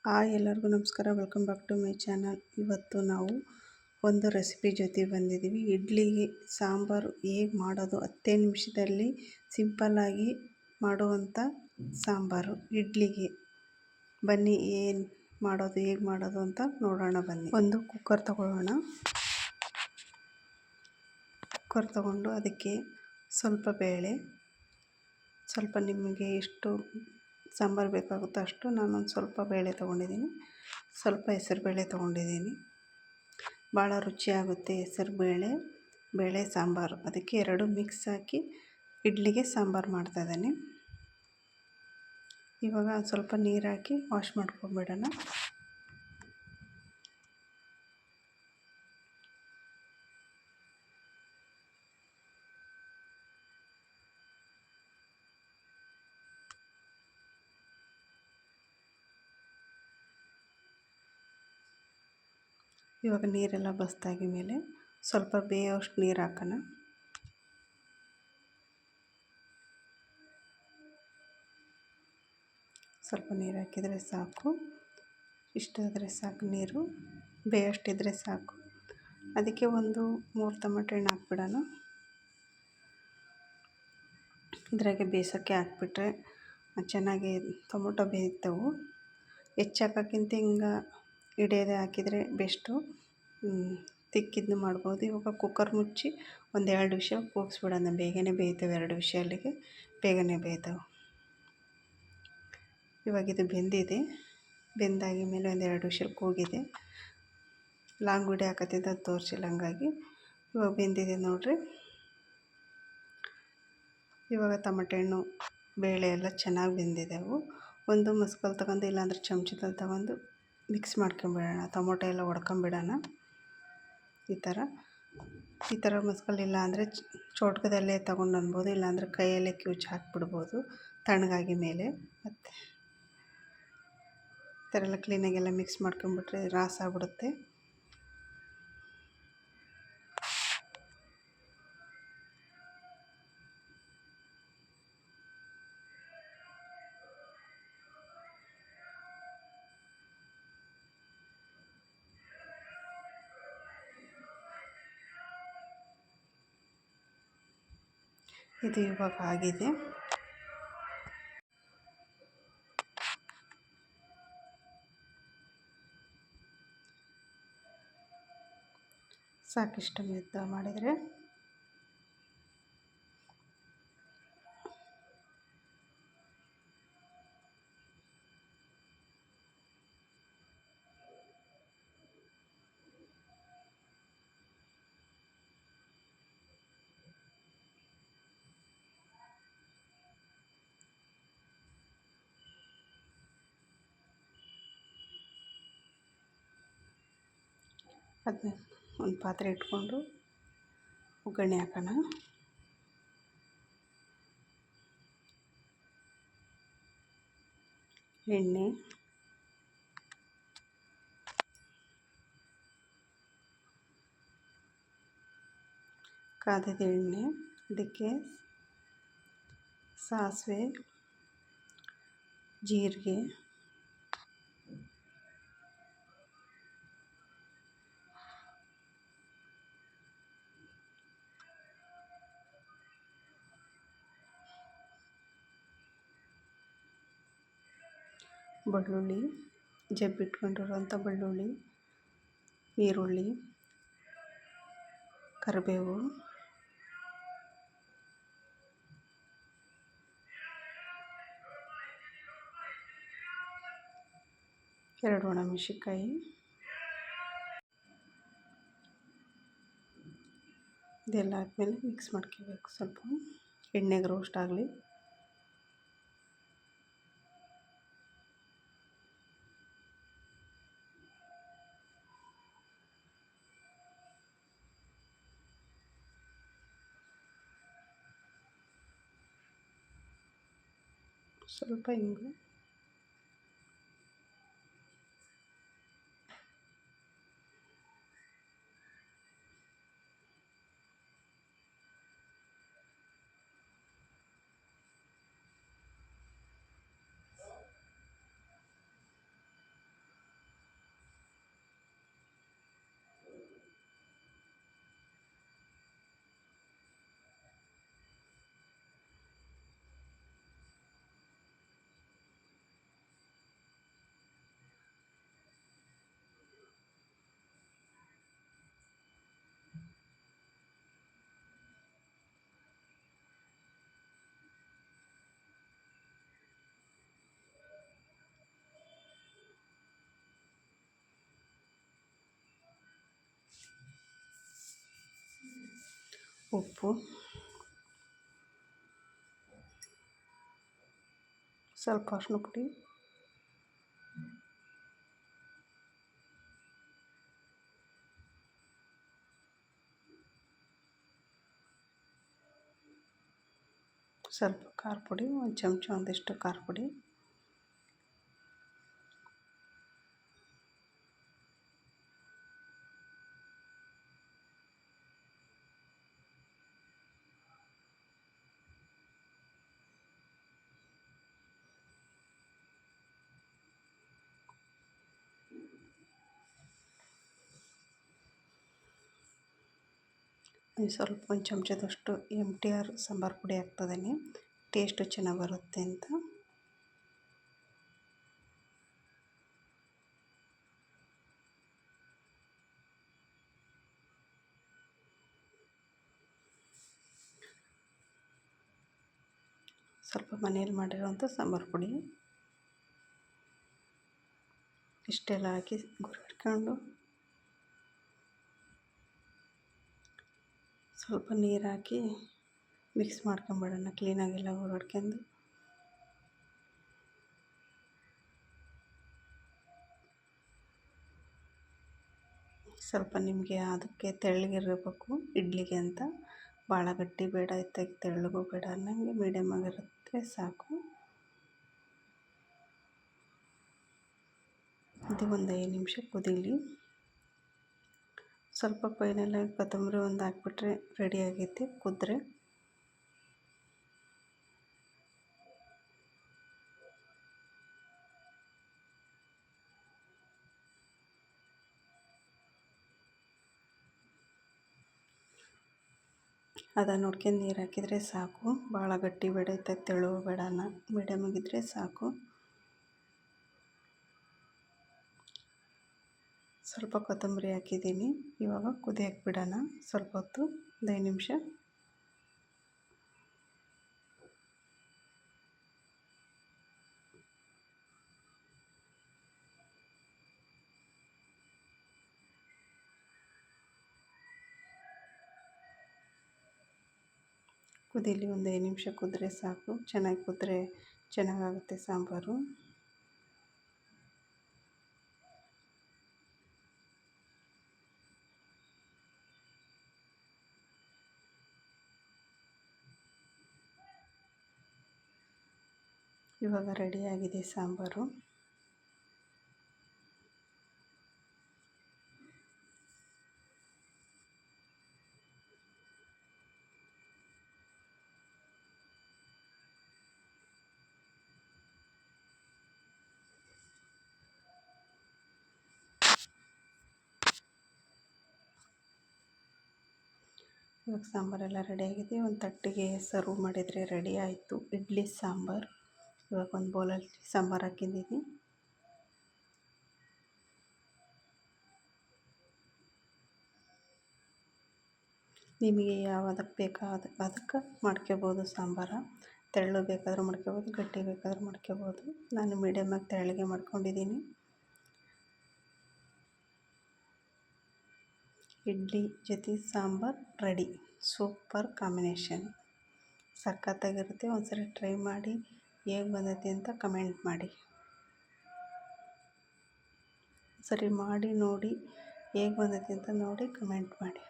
Hi ಎಲ್ಲರಿಗೂ ನಮಸ್ಕಾರ. Welcome back to my channel. ಇವತ್ತು ನಾವು ಒಂದು ರೆಸಿಪಿ ಜೊತೆ ಬಂದಿದ್ದೀವಿ. ಇಡ್ಲಿಗೆ ಸಾಂಬಾರು ಹೇಗೆ ಮಾಡೋದು, 10 ನಿಮಿಷದಲ್ಲಿ ಸಿಂಪಲ್ಲಾಗಿ ಮಾಡುವಂಥ ಸಾಂಬಾರು ಇಡ್ಲಿಗೆ. ಬನ್ನಿ ಹೇಗೆ ಮಾಡೋದು ಅಂತ ನೋಡೋಣ ಬನ್ನಿ. ಒಂದು ಕುಕ್ಕರ್ ತಗೊಳ್ಳೋಣ. ಕುಕ್ಕರ್ ತಗೊಂಡು ಅದಕ್ಕೆ ಸ್ವಲ್ಪ ಬೇಳೆ, ಸ್ವಲ್ಪ ನಿಮಗೆ ಎಷ್ಟು ಸಾಂಬಾರು ಬೇಕಾಗುತ್ತೋ ಅಷ್ಟು. ನಾನೊಂದು ಸ್ವಲ್ಪ ಬೇಳೆ ತೊಗೊಂಡಿದ್ದೀನಿ, ಸ್ವಲ್ಪ ಹೆಸರುಬೇಳೆ ತೊಗೊಂಡಿದ್ದೀನಿ. ಭಾಳ ರುಚಿಯಾಗುತ್ತೆ ಬೇಳೆ ಸಾಂಬಾರು. ಅದಕ್ಕೆ ಎರಡು ಮಿಕ್ಸ್ ಹಾಕಿ ಇಡ್ಲಿಗೆ ಸಾಂಬಾರು ಮಾಡ್ತಾಯಿದ್ದೀನಿ. ಇವಾಗ ಸ್ವಲ್ಪ ನೀರು ಹಾಕಿ ವಾಶ್ ಮಾಡ್ಕೊಂಬಿಡೋಣ. ಇವಾಗ ನೀರೆಲ್ಲ ಬಸ್ತಾಗಿ ಮೇಲೆ ಸ್ವಲ್ಪ ಬೇಯೋಷ್ಟು ನೀರು ಹಾಕೋಣ. ಸ್ವಲ್ಪ ನೀರು ಹಾಕಿದರೆ ಸಾಕು, ಇಷ್ಟಾದರೆ ಸಾಕು. ನೀರು ಬೇಯೋಷ್ಟಿದ್ರೆ ಸಾಕು. ಅದಕ್ಕೆ ಒಂದು 3 ಟೊಮೆಟೊ ಹಣ್ಣು ಹಾಕ್ಬಿಡೋಣ. ಇದ್ರಾಗೆ ಬೇಯಿಸೋಕ್ಕೆ ಹಾಕ್ಬಿಟ್ರೆ ಚೆನ್ನಾಗಿ ಟೊಮೊಟೊ ಬೇಯ್ತವೆ. ಹೆಚ್ಚು ಹಾಕೋಕ್ಕಿಂತ ಹಿಂಗೆ ಹಿಡಿಯೋದೇ ಹಾಕಿದರೆ ಬೆಸ್ಟು. ತಿಕ್ಕಿದ್ನು ಮಾಡ್ಬೋದು. ಇವಾಗ ಕುಕ್ಕರ್ ಮುಚ್ಚಿ ಒಂದು 2 ವಿಷಲ್ ಕೂಗಿಸ್ಬಿಡೋಣ. ಬೇಗನೆ ಬೇಯ್ತವೆ, 2 ವಿಷಲಿಗೆ ಬೇಗನೆ ಬೇಯ್ತವೆ. ಇವಾಗ ಇದು ಬೆಂದಿದೆ. ಬೆಂದಾಗಿ ಮೇಲೆ ಒಂದು 2 ವಿಷಲ್ ಕೂಗಿದೆ. ಲಾಂಗ್ ವಿಡಿಯೋ ಹಾಕತ್ತಿದ್ದ ಅದು ತೋರಿಸಿಲ್ಲ, ಹಂಗಾಗಿ ಇವಾಗ ಬೆಂದಿದೆ ನೋಡಿರಿ. ಇವಾಗ ಟೊಮೆಟೊ ಹಣ್ಣು ಬೇಳೆ ಎಲ್ಲ ಚೆನ್ನಾಗಿ ಬೆಂದಿದ್ದೆವು. ಒಂದು ಮಸ್ಕಲ್ ತಗೊಂಡು, ಇಲ್ಲಾಂದ್ರೆ ಚಮಚದಲ್ಲಿ ತಗೊಂಡು ಮಿಕ್ಸ್ ಮಾಡ್ಕೊಂಬಿಡೋಣ. ಟೊಮೊಟೊ ಎಲ್ಲ ಹೊಡ್ಕೊಂಬಿಡೋಣ. ಈ ಥರ ಮಸ್ಕಲಿಲ್ಲ ಅಂದರೆ ಚೋಟ್ಕದಲ್ಲೇ ತಗೊಂಡು ಅನ್ಬೋದು, ಇಲ್ಲಾಂದರೆ ಕೈಯಲ್ಲೇ ಕಿವುಚಿ ಹಾಕ್ಬಿಡ್ಬೋದು ತಣ್ಣಗಾಗಿ ಮೇಲೆ. ಮತ್ತು ಈ ಥರ ಎಲ್ಲ ಕ್ಲೀನಾಗೆಲ್ಲ ಮಿಕ್ಸ್ ಮಾಡ್ಕೊಂಬಿಟ್ರೆ ರಾಸ್ ಆಗ್ಬಿಡುತ್ತೆ. ಇದು ಇವಾಗ ಆಗಿದೆ. ಸಾಕಿಷ್ಟು ಮೆತ್ತ ಮಾಡಿದರೆ ಅದನ್ನ ಒಂದು ಪಾತ್ರೆ ಇಟ್ಕೊಂಡು ಒಗ್ಗರಣೆ ಹಾಕೋಣ. ಎಣ್ಣೆ, ಕಾದಿದ ಎಣ್ಣೆ, ಅದಕ್ಕೆ ಸಾಸಿವೆ, ಜೀರಿಗೆ, ಬೆಳ್ಳುಳ್ಳಿ, ಜಬ್ಬಿಟ್ಕೊಂಡಿರೋಂಥ ಬೆಳ್ಳುಳ್ಳಿ, ಈರುಳ್ಳಿ, ಕರಿಬೇವು, ಎರಡು ಒಣಮೆಣಸಿನ್ಕಾಯಿ, ಇದೆಲ್ಲ ಹಾಕ್ಮೇಲೆ ಮಿಕ್ಸ್ ಮಾಡ್ಕೋಬೇಕು. ಸ್ವಲ್ಪ ಎಣ್ಣೆಗೆ ರೋಸ್ಟ್ ಆಗಲಿ. ಸ್ವಲ್ಪ ಇಂಗು, ಉಪ್ಪು, ಸ್ವಲ್ಪ ಅರಿಶಿನ ಪುಡಿ, ಸ್ವಲ್ಪ ಖಾರ ಪುಡಿ, ಒಂದು ಚಮಚ ಒಂದಿಷ್ಟು ಖಾರ ಪುಡಿ, ಸ್ವಲ್ಪ ಒಂದು ಚಮಚದಷ್ಟು MTR ಸಾಂಬಾರು ಪುಡಿ ಹಾಕ್ತಿದ್ದೀನಿ, ಟೇಸ್ಟು ಚೆನ್ನಾಗಿ ಬರುತ್ತೆ ಅಂತ. ಸ್ವಲ್ಪ ಮನೇಲಿ ಮಾಡಿರೋಂಥ ಸಾಂಬಾರು ಪುಡಿ ಇಷ್ಟೆಲ್ಲ ಹಾಕಿ ಗುರಾಡ್ಕೊಂಡು ಸ್ವಲ್ಪ ನೀರು ಹಾಕಿ ಮಿಕ್ಸ್ ಮಾಡ್ಕೊಂಬಿಡೋಣ. ಕ್ಲೀನಾಗೆಲ್ಲ ಹುರಾಡ್ಕೊಂಡು ಸ್ವಲ್ಪ ನಿಮಗೆ ಅದಕ್ಕೆ ತೆಳ್ಳಗಿರಬೇಕು ಇಡ್ಲಿಗೆ ಅಂತ, ಭಾಳ ಗಟ್ಟಿ ಬೇಡ, ಇತ್ತಾಗಿ ತೆಳ್ಳಗೂ ಬೇಡ, ಅನ್ನಂಗೆ ಮೀಡಿಯಮ್ ಆಗಿರುತ್ತೆ ಸಾಕು. ಇದು ಒಂದು 5 ನಿಮಿಷ ಕುದೀಲಿ. ಸ್ವಲ್ಪ ಫೈನಲಾಗಿ ಕೊತ್ತಂಬರಿ ಒಂದು ಹಾಕ್ಬಿಟ್ರೆ ರೆಡಿ ಆಗೈತೆ ಕುದ್ರೆ. ಅದನ್ನು ನೋಡ್ಕೊಂಡು ನೀರು ಹಾಕಿದರೆ ಸಾಕು, ಭಾಳ ಗಟ್ಟಿ ಬೇಡ, ಇತ್ತಾಗ ತೆಳು ಬೇಡ, ಮೀಡಿಯಮ್ ಆಗಿದ್ದರೆ ಸಾಕು. ಸ್ವಲ್ಪ ಕೊತ್ತಂಬರಿ ಹಾಕಿದ್ದೀನಿ. ಇವಾಗ ಕುದಿಯಕ್ಕೆ ಬಿಡೋಣ ಸ್ವಲ್ಪ ಹೊತ್ತು, ಒಂದು 5 ನಿಮಿಷ. ಕುದೀಲಿ, ಒಂದು 5 ನಿಮಿಷ ಕುದ್ರೆ ಸಾಕು. ಚೆನ್ನಾಗಿ ಕುದ್ರೆ ಚೆನ್ನಾಗಾಗುತ್ತೆ ಸಾಂಬಾರು. ಇವಾಗ ರೆಡಿಯಾಗಿದೆ ಸಾಂಬಾರು. ಇವಾಗ ಸಾಂಬಾರೆಲ್ಲ ರೆಡಿಯಾಗಿದೆ. ಒಂದು ತಟ್ಟೆಗೆ ಸರ್ವ್ ಮಾಡಿದರೆ ರೆಡಿ ಆಯಿತು ಇಡ್ಲಿ ಸಾಂಬಾರು. ಇವಾಗ ಒಂದು ಬೌಲಲ್ಲಿ ಸಾಂಬಾರು ಹಾಕಿದ್ದೀನಿ. ನಿಮಗೆ ಯಾವ್ದಕ್ಕೆ ಬೇಕೋ ಅದಕ್ಕೆ ಮಾಡ್ಕೋಬೋದು ಸಾಂಬಾರು. ತೆಳ್ಳು ಬೇಕಾದರೂ ಮಾಡ್ಕೋಬೋದು, ಗಟ್ಟಿ ಬೇಕಾದರೂ ಮಾಡ್ಕೋಬೋದು. ನಾನು ಮೀಡಿಯಮಾಗಿ ತೆಳ್ಳಗೆ ಮಾಡ್ಕೊಂಡಿದ್ದೀನಿ. ಇಡ್ಲಿ ಜೊತೆ ಸಾಂಬಾರು ರೆಡಿ. ಸೂಪರ್ ಕಾಂಬಿನೇಷನ್, ಸಖತ್ತಾಗಿರುತ್ತೆ. ಒಂದ್ಸರಿ ಟ್ರೈ ಮಾಡಿ, ಹೇಗೆ ಬಂದೈತೆ ಅಂತ ಕಮೆಂಟ್ ಮಾಡಿ. ಸರಿ ಮಾಡಿ ನೋಡಿ, ಹೇಗೆ ಬಂದೈತೆ ಅಂತ ನೋಡಿ ಕಮೆಂಟ್ ಮಾಡಿ.